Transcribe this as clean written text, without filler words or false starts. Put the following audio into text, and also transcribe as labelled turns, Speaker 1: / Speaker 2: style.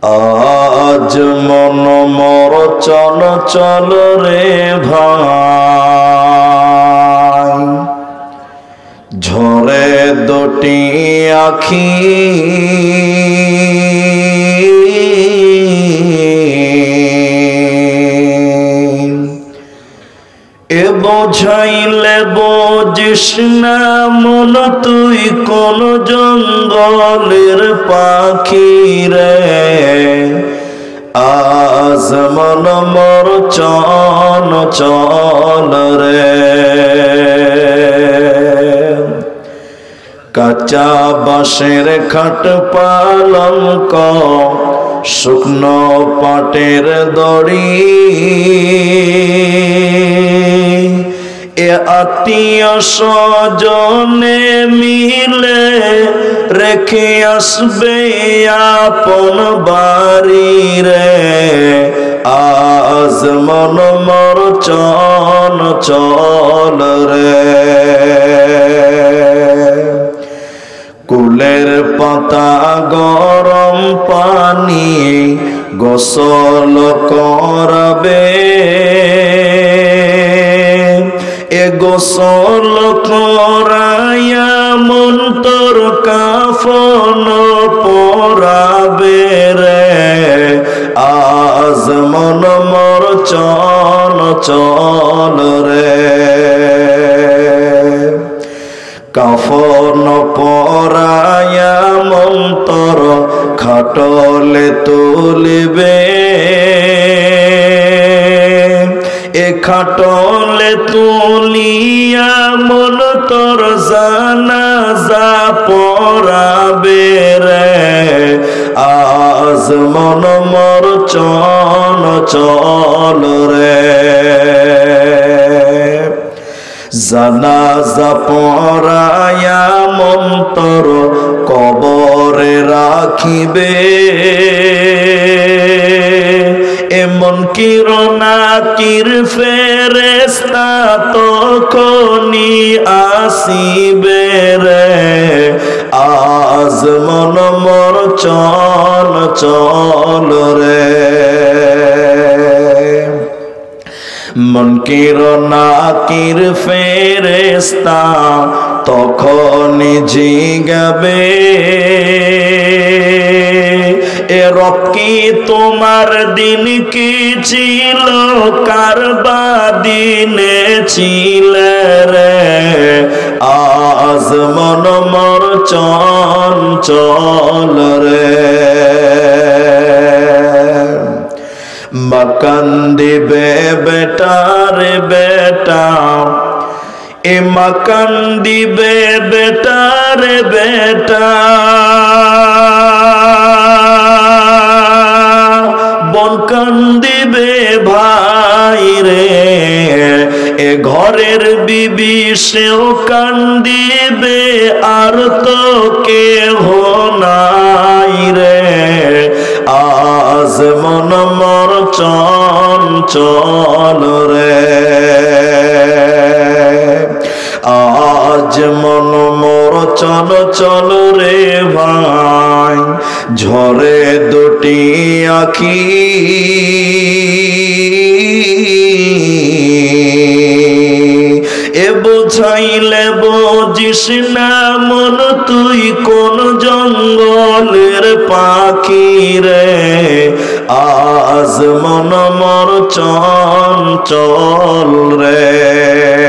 Speaker 1: আজ মন মোর চল চল রে ভাই, ঝরে দুটি আখি এ বোঝাইলে বুঝিস না মন তুই কোন জঙ্গলের পাখি রে। আজ মন মোর চল চল রে, কাঁচা বাঁশের খাট পালঙ্ক শুকনো পাটের দড়ি, এ আত্মীয় স্বজনে মিলে রেখে আসবে আপন বাড়ি রে। আজ মন মোর চল চল রে, কুলের পাতা গরম পানি গোসল করাবে, এ গোসল করাইয়া মন তোর কাফন পরাবে রে। আজ মন মোর চল চল রে, কাফন পরাইয়া মন তোর খাটলে তুলিবে, এ খাটলে তুলিয়া মন তোর জানাজা পড়াবে রে। আজ মন মোর চল চল রে, জানাজা পড়াইয়া মন তোর কবরে রাখিবে, এমন কিরণাকির ফেরেশতা তখনই আসিবে রে। আজ মন মোর চল চল রে, মুনকির ফেরেশতা তখনই জিগাবে, এ রব কি তোমার দিন কি ছিল, কার দিনে ছিলে রে। আজ মন মোর চল চল রে, মাকান দিবে বেটা রে বেটা, এ মাকান দিবে বেটা রে বেটা, বন কান্দিবে ভাই রে, এ ঘরের বিবি সেও কান্দিবে, আর তো কেহ নাই রে। আজ মন মোর চল চল রে, আজ মন মোর চল চল রে ভাই, ঝরে দুটি আখি এ বোঝাইলে বুঝিস না মন তুই কোন জঙ্গলের পাখি রে। আজ মন মোর চল চল রে।